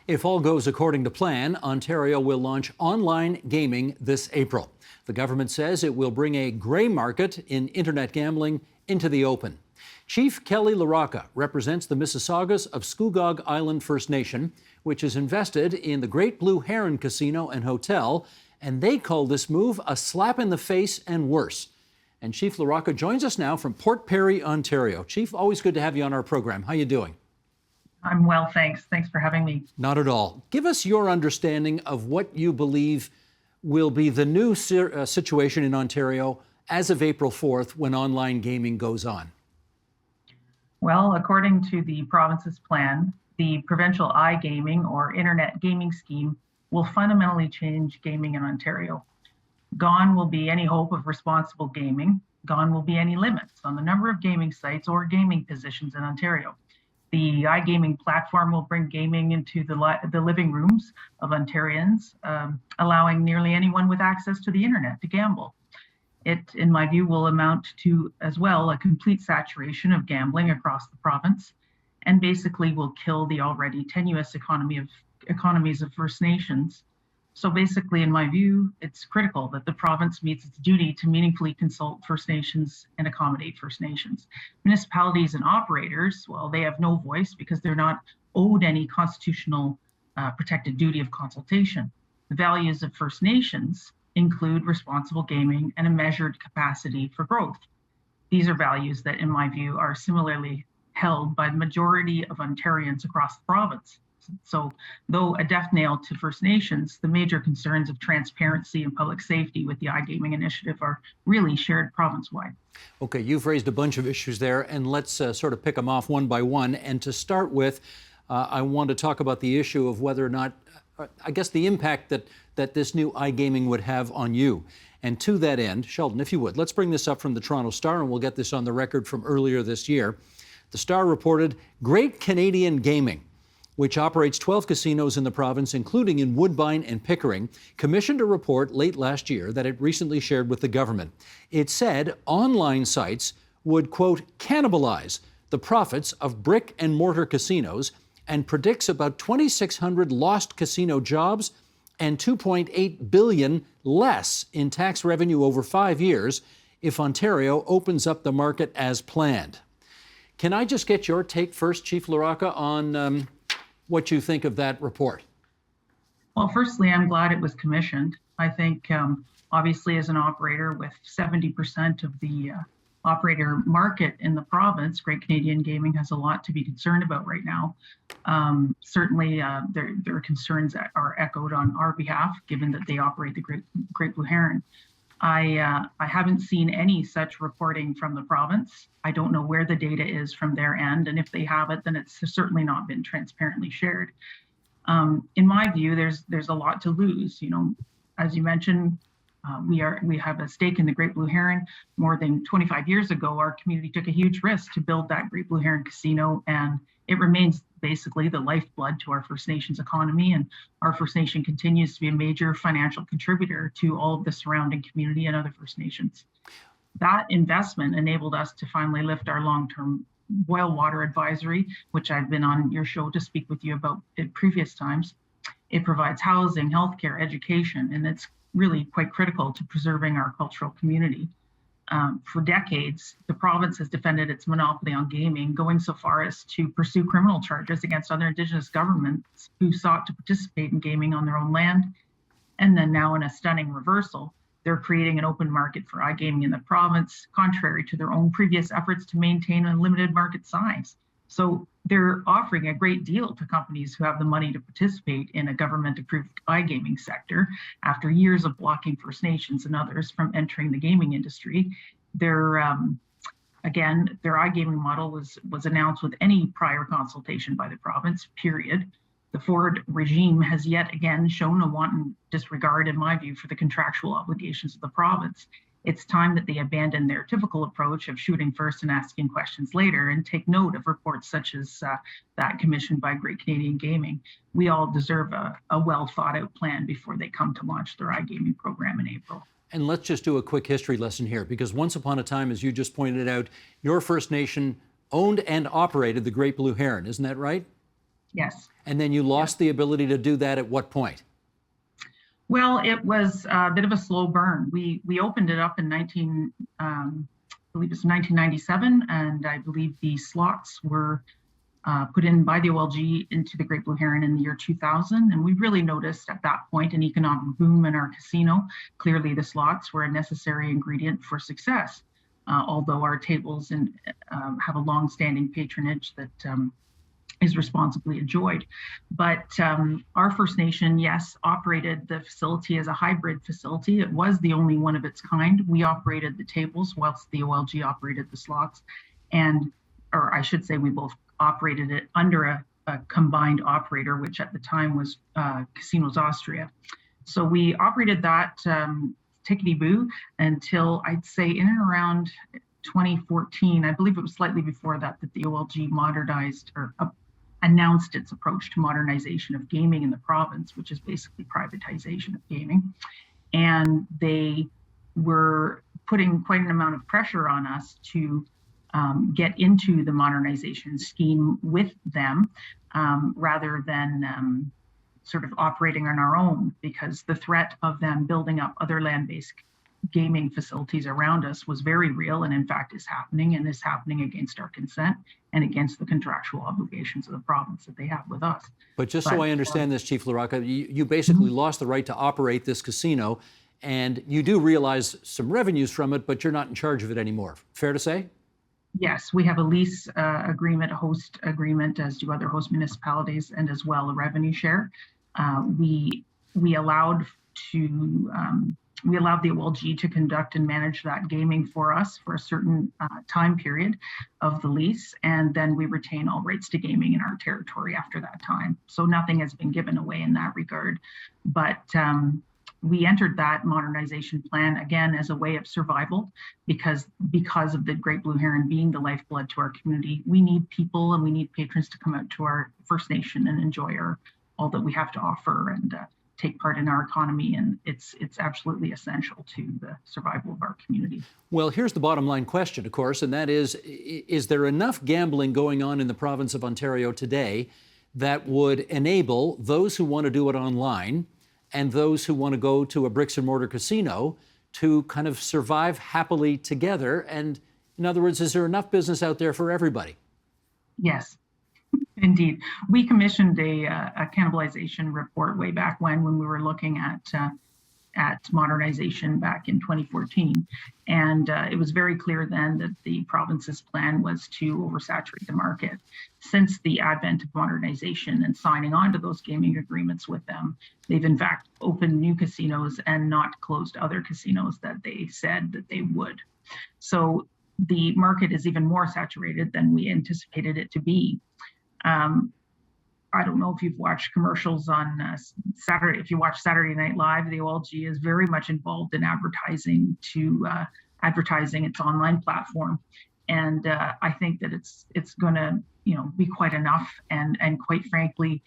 If all goes according to plan, Ontario will launch online gaming this April. The government says it will bring a grey market in internet gambling into the open. Chief Kelly LaRocca represents the Mississaugas of Scugog Island First Nation, which is invested in the Great Blue Heron Casino and Hotel, and they call this move a slap in the face and worse. And Chief LaRocca joins us now from Port Perry, Ontario. Chief, always good to have you on our program. How you doing? I'm well, thanks. Thanks for having me. Not at all. Give us your understanding of what you believe will be the new situation in Ontario as of April 4th when online gaming goes on. Well, according to the province's plan, the provincial iGaming or internet gaming scheme will fundamentally change gaming in Ontario. Gone will be any hope of responsible gaming. Gone will be any limits on the number of gaming sites or gaming positions in Ontario. The iGaming platform will bring gaming into the living rooms of Ontarians, allowing nearly anyone with access to the internet to gamble. It, in my view, will amount to, as well, a complete saturation of gambling across the province, and basically will kill the already tenuous economies of First Nations. So basically, in my view, it's critical that the province meets its duty to meaningfully consult First Nations and accommodate First Nations. Municipalities and operators, well, they have no voice because they're not owed any constitutional protected duty of consultation. The values of First Nations include responsible gaming and a measured capacity for growth. These are values that, in my view, are similarly held by the majority of Ontarians across the province. So, though a death nail to First Nations, the major concerns of transparency and public safety with the iGaming initiative are really shared province-wide. Okay, you've raised a bunch of issues there, and let's sort of pick them off one by one. And to start with, I want to talk about the issue of whether or not, I guess, the impact that this new iGaming would have on you. And to that end, Sheldon, if you would, let's bring this up from the Toronto Star, and we'll get this on the record from earlier this year. The Star reported, Great Canadian Gaming, which operates 12 casinos in the province, including in Woodbine and Pickering, commissioned a report late last year that it recently shared with the government. It said online sites would, quote, cannibalize the profits of brick and mortar casinos and predicts about 2,600 lost casino jobs and $2.8 billion less in tax revenue over 5 years if Ontario opens up the market as planned. Can I just get your take first, Chief LaRocca, on what you think of that report? Well, firstly, I'm glad it was commissioned. I think, obviously, as an operator with 70% of the operator market in the province, Great Canadian Gaming has a lot to be concerned about right now. Certainly, there are concerns that are echoed on our behalf, given that they operate the Great Blue Heron. I haven't seen any such reporting from the province. I don't know where the data is from their end, and if they have it, then it's certainly not been transparently shared. In my view, there's a lot to lose. You know, as you mentioned, we have a stake in the Great Blue Heron. More than 25 years ago, our community took a huge risk to build that Great Blue Heron casino, and it remains basically the lifeblood to our First Nations economy, and our First Nation continues to be a major financial contributor to all of the surrounding community and other First Nations. That investment enabled us to finally lift our long-term boil water advisory, which I've been on your show to speak with you about at previous times. It provides housing, healthcare, education, and it's really quite critical to preserving our cultural community. For decades, the province has defended its monopoly on gaming, going so far as to pursue criminal charges against other Indigenous governments who sought to participate in gaming on their own land. And then now, in a stunning reversal, they're creating an open market for iGaming in the province, contrary to their own previous efforts to maintain a limited market size. So they're offering a great deal to companies who have the money to participate in a government-approved iGaming sector after years of blocking First Nations and others from entering the gaming industry. Their iGaming model was announced with any prior consultation by the province, period. The Ford regime has yet again shown a wanton disregard, in my view, for the contractual obligations of the province. It's time that they abandon their typical approach of shooting first and asking questions later and take note of reports such as that commissioned by Great Canadian Gaming. We all deserve a well thought out plan before they come to launch their iGaming program in April. And let's just do a quick history lesson here, because once upon a time, as you just pointed out, your First Nation owned and operated the Great Blue Heron. Isn't that right? Yes. And then you lost the ability to do that at what point? Well, it was a bit of a slow burn. We opened it up in I believe it's 1997, and I believe the slots were put in by the OLG into the Great Blue Heron in the year 2000. And we really noticed at that point an economic boom in our casino. Clearly, the slots were a necessary ingredient for success, although our tables have a long-standing patronage that is responsibly enjoyed. But our First Nation, yes, operated the facility as a hybrid facility. It was the only one of its kind. We operated the tables whilst the OLG operated the slots. Or I should say, we both operated it under a combined operator, which at the time was Casinos Austria. So we operated that tickety-boo until I'd say in and around 2014. I believe it was slightly before that the OLG modernized or announced its approach to modernization of gaming in the province, which is basically privatization of gaming. And they were putting quite an amount of pressure on us to get into the modernization scheme with them rather than sort of operating on our own, because the threat of them building up other land-based gaming facilities around us was very real, and in fact is happening against our consent and against the contractual obligations of the province that they have with us. But just so I understand this, Chief LaRocca, you basically lost the right to operate this casino, and you do realize some revenues from it, but you're not in charge of it anymore. Fair to say? Yes, we have a lease agreement, a host agreement, as do other host municipalities, and as well a revenue share. We allowed the OLG to conduct and manage that gaming for us for a certain time period of the lease, and then we retain all rights to gaming in our territory after that time. So nothing has been given away in that regard. But we entered that modernization plan again as a way of survival, because of the Great Blue Heron being the lifeblood to our community. We need people and we need patrons to come out to our First Nation and enjoy all that we have to offer and take part in our economy, and it's absolutely essential to the survival of our community. Well, here's the bottom line question, of course, and that is there enough gambling going on in the province of Ontario today that would enable those who want to do it online and those who want to go to a bricks and mortar casino to kind of survive happily together? And in other words, is there enough business out there for everybody? Yes. Indeed. We commissioned a cannibalization report way back when we were looking at modernization back in 2014. And it was very clear then that the province's plan was to oversaturate the market. Since the advent of modernization and signing on to those gaming agreements with them, they've in fact opened new casinos and not closed other casinos that they said that they would. So the market is even more saturated than we anticipated it to be. I don't know if you've watched commercials on Saturday. If you watch Saturday Night Live, the OLG is very much involved in advertising its online platform, and I think that it's going to be quite enough. And quite frankly,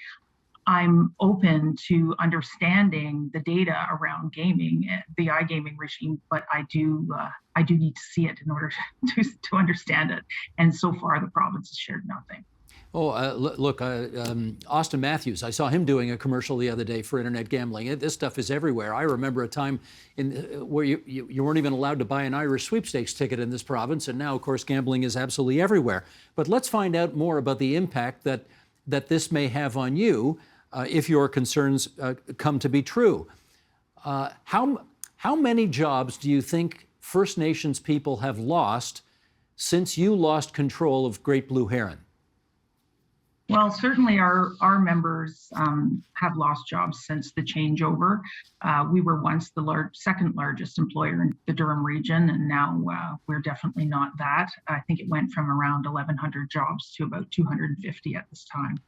I'm open to understanding the data around gaming, the iGaming regime, but I do need to see it in order to understand it. And so far, the province has shared nothing. Oh, look, Austin Matthews, I saw him doing a commercial the other day for internet gambling. This stuff is everywhere. I remember a time where you weren't even allowed to buy an Irish sweepstakes ticket in this province, and now, of course, gambling is absolutely everywhere. But let's find out more about the impact that this may have on you if your concerns come to be true. How many jobs do you think First Nations people have lost since you lost control of Great Blue Heron? Well, certainly our members have lost jobs since the changeover. We were once the second largest employer in the Durham region, and now we're definitely not that. I think it went from around 1,100 jobs to about 250 at this time.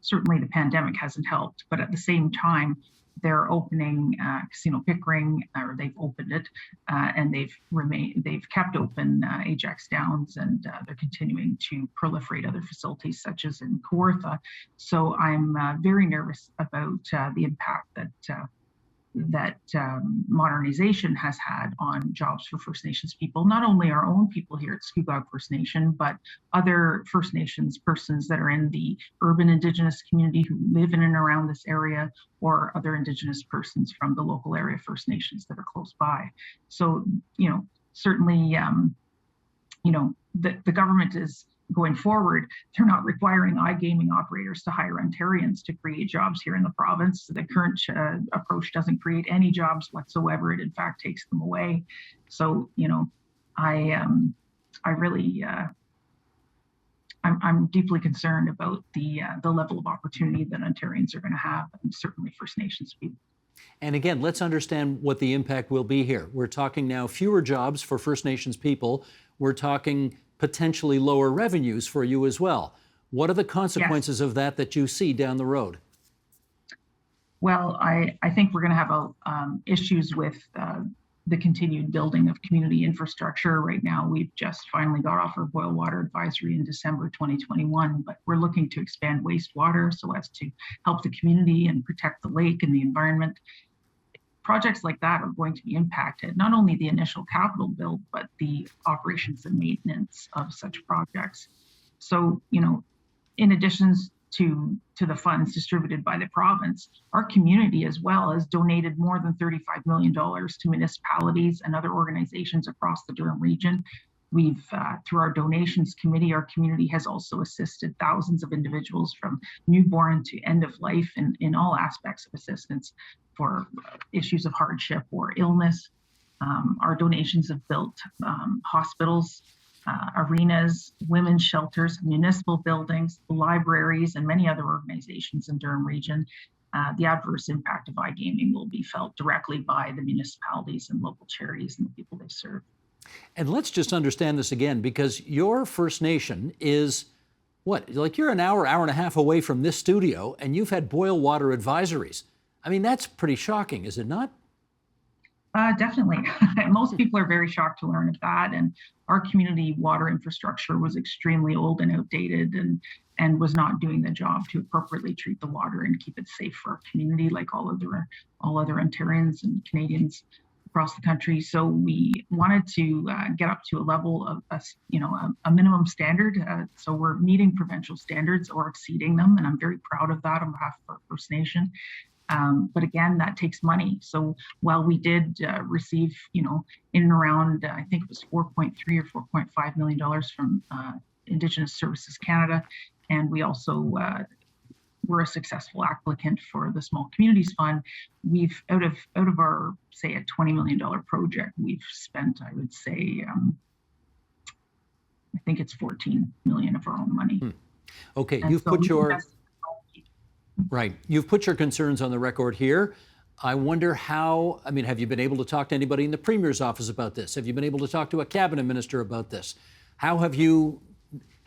Certainly the pandemic hasn't helped, but at the same time, they're opening Casino Pickering, or they've opened it, and they've kept open Ajax Downs, and they're continuing to proliferate other facilities such as in Kawartha. So I'm very nervous about the impact that modernization has had on jobs for First Nations people, not only our own people here at Scugog First Nation, but other First Nations persons that are in the urban Indigenous community who live in and around this area, or other Indigenous persons from the local area First Nations that are close by. So, certainly, the government is going forward, they're not requiring iGaming operators to hire Ontarians to create jobs here in the province. The current approach doesn't create any jobs whatsoever. It in fact takes them away. So, I'm deeply concerned about the level of opportunity that Ontarians are going to have, and certainly First Nations people. And again, let's understand what the impact will be here. We're talking now fewer jobs for First Nations people. We're talking potentially lower revenues for you as well. What are the consequences of that you see down the road? Well, I think we're going to have issues with the continued building of community infrastructure. Right now, we've just finally got off our boil water advisory in December 2021, but we're looking to expand wastewater so as to help the community and protect the lake and the environment. Projects like that are going to be impacted, not only the initial capital build, but the operations and maintenance of such projects. So, in addition to the funds distributed by the province, our community as well has donated more than $35 million to municipalities and other organizations across the Durham region. We've, through our donations committee, our community has also assisted thousands of individuals from newborn to end of life in all aspects of assistance for issues of hardship or illness. Our donations have built hospitals, arenas, women's shelters, municipal buildings, libraries, and many other organizations in Durham region. The adverse impact of iGaming will be felt directly by the municipalities and local charities and the people they serve. And let's just understand this again, because your First Nation is what? Like, you're an hour and a half away from this studio, and you've had boil water advisories. I mean, that's pretty shocking, is it not? Definitely. Most people are very shocked to learn of that. And our community water infrastructure was extremely old and outdated and was not doing the job to appropriately treat the water and keep it safe for our community, like all other Ontarians and Canadians across the country. So we wanted to get up to a level of a minimum standard. So we're meeting provincial standards or exceeding them, and I'm very proud of that on behalf of our First Nation. But again, that takes money. So while we did receive, in and around, I think it was $4.3 or $4.5 million from Indigenous Services Canada, and we also were a successful applicant for the Small Communities Fund. We've out of our, say, a $20 million project, we've spent, I would say, I think it's 14 million of our own money. Okay, and you've so put your right. You've put your concerns on the record here. I wonder how. I mean, have you been able to talk to anybody in the Premier's office about this? Have you been able to talk to a cabinet minister about this? How have you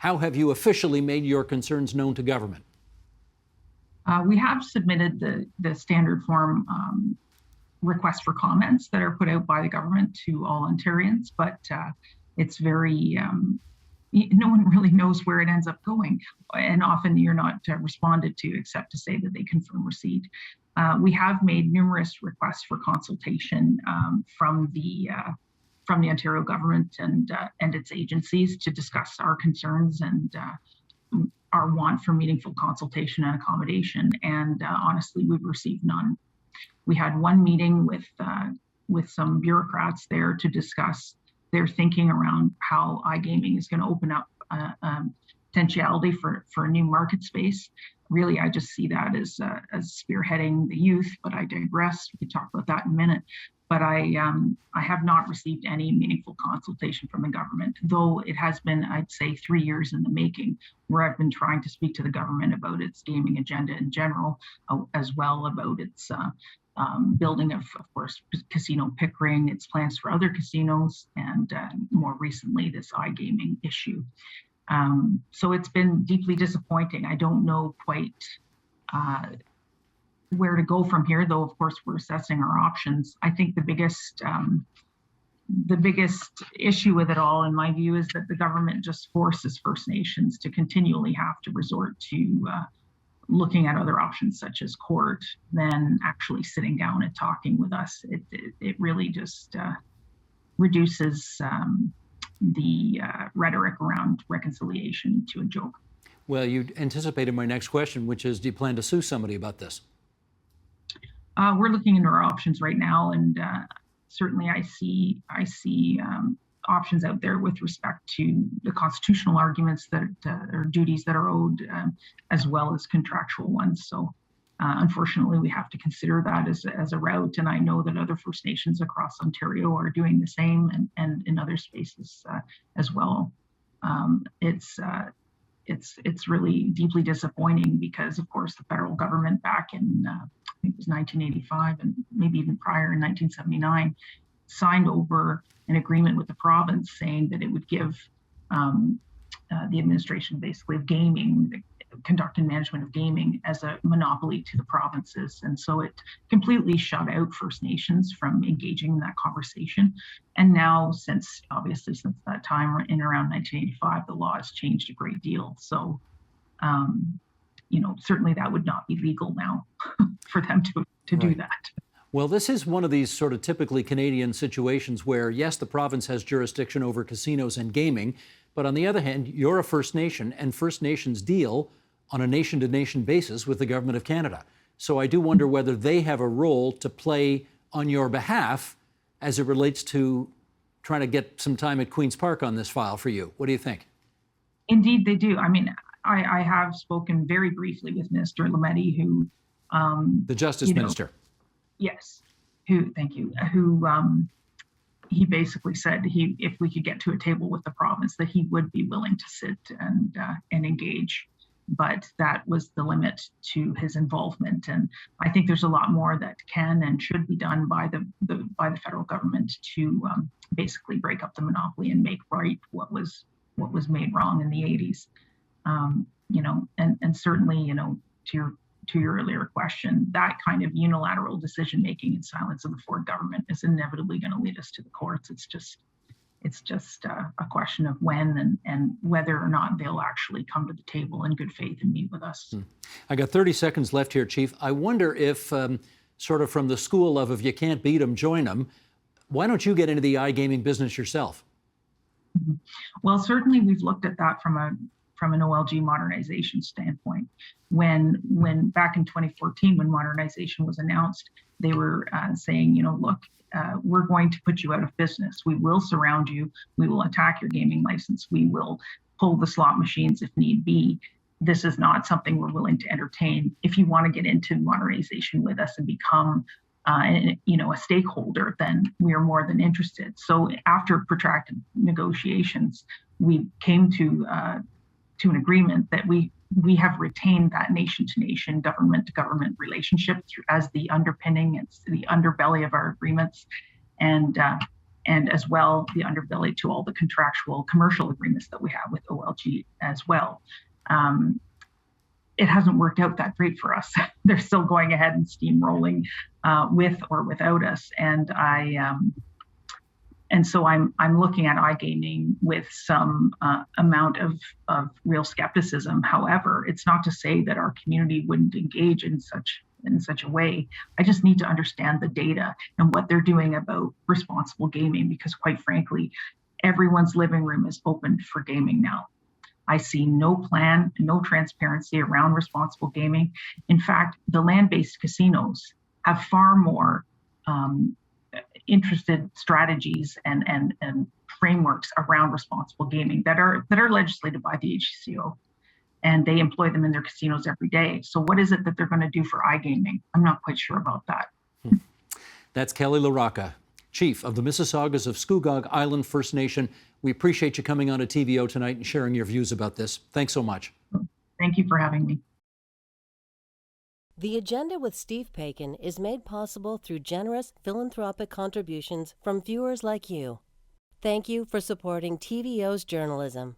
officially made your concerns known to government? We have submitted the standard form requests for comments that are put out by the government to all Ontarians, but it's very, no one really knows where it ends up going. And often you're not responded to except to say that they confirm receipt. We have made numerous requests for consultation from the Ontario government and its agencies to discuss our concerns and our want for meaningful consultation and accommodation. And honestly, we've received none. We had one meeting with some bureaucrats there to discuss their thinking around how iGaming is going to open up potentiality for a new market space. Really, I just see that as spearheading the youth, but I digress. We could talk about that in a minute. But I have not received any meaningful consultation from the government, though it has been, I'd say, 3 years in the making, where I've been trying to speak to the government about its gaming agenda in general, as well about its building of course, Casino Pickering, its plans for other casinos, and more recently, this iGaming issue. So it's been deeply disappointing. I don't know quite where to go from here, though, of course, we're assessing our options. I think the biggest issue with it all, in my view, is that the government just forces First Nations to continually have to resort to looking at other options such as court than actually sitting down and talking with us. It really just reduces the rhetoric around reconciliation to a joke. Well, you anticipated my next question, which is, do you plan to sue somebody about this? We're looking into our options right now, and certainly I see options out there with respect to the constitutional arguments that or duties that are owed, as well as contractual ones. So unfortunately, we have to consider that as a route, and I know that other First Nations across Ontario are doing the same, and in other spaces as well. It's really deeply disappointing because, of course, the federal government back in I think it was 1985 and maybe even prior in 1979 signed over an agreement with the province saying that it would give the administration basically of gaming, the conduct and management of gaming, as a monopoly to the provinces. And so it completely shut out First Nations from engaging in that conversation. And now, since that time, in around 1985, the law has changed a great deal. So, certainly that would not be legal now for them to do that. Well, this is one of these sort of typically Canadian situations where, yes, the province has jurisdiction over casinos and gaming, but on the other hand, you're a First Nation, and First Nations deal on a nation-to-nation basis with the Government of Canada. So I do wonder whether they have a role to play on your behalf as it relates to trying to get some time at Queen's Park on this file for you. What do you think? Indeed, they do. I mean, I have spoken very briefly with Minister Lametti, who... the Justice Minister. Yes, thank you, he basically said if we could get to a table with the province, that he would be willing to sit and engage, but that was the limit to his involvement. And I think there's a lot more that can and should be done by the federal government to basically break up the monopoly and make right what was made wrong in the 80s. And certainly, to your earlier question, that kind of unilateral decision-making and silence of the Ford government is inevitably going to lead us to the courts. It's just a question of when and whether or not they'll actually come to the table in good faith and meet with us. I got 30 seconds left here, Chief. I wonder if, sort of from the school of if you can't beat them, join them, why don't you get into the iGaming business yourself? Well, certainly we've looked at that from an OLG modernization standpoint. When back in 2014, when modernization was announced, they were saying, look, we're going to put you out of business. We will surround you. We will attack your gaming license. We will pull the slot machines if need be. This is not something we're willing to entertain. If you want to get into modernization with us and become a stakeholder, then we are more than interested. So after protracted negotiations, we came to an agreement that we have retained that nation-to-nation, government-to-government relationship as the underpinning, it's the underbelly of our agreements, and as well the underbelly to all the contractual commercial agreements that we have with OLG as well. It hasn't worked out that great for us. They're still going ahead and steamrolling with or without us, and so I'm looking at iGaming with some amount of real skepticism. However, it's not to say that our community wouldn't engage in such a way. I just need to understand the data and what they're doing about responsible gaming, because quite frankly, everyone's living room is open for gaming now. I see no plan, no transparency around responsible gaming. In fact, the land-based casinos have far more interested strategies and frameworks around responsible gaming that are legislated by the HCO, and they employ them in their casinos every day. So what is it that they're going to do for iGaming? I'm not quite sure about that. That's Kelly LaRocca, Chief of the Mississaugas of Scugog Island First Nation. We appreciate you coming on to TVO tonight and sharing your views about this. Thanks so much. Thank you for having me. The Agenda with Steve Paikin is made possible through generous philanthropic contributions from viewers like you. Thank you for supporting TVO's journalism.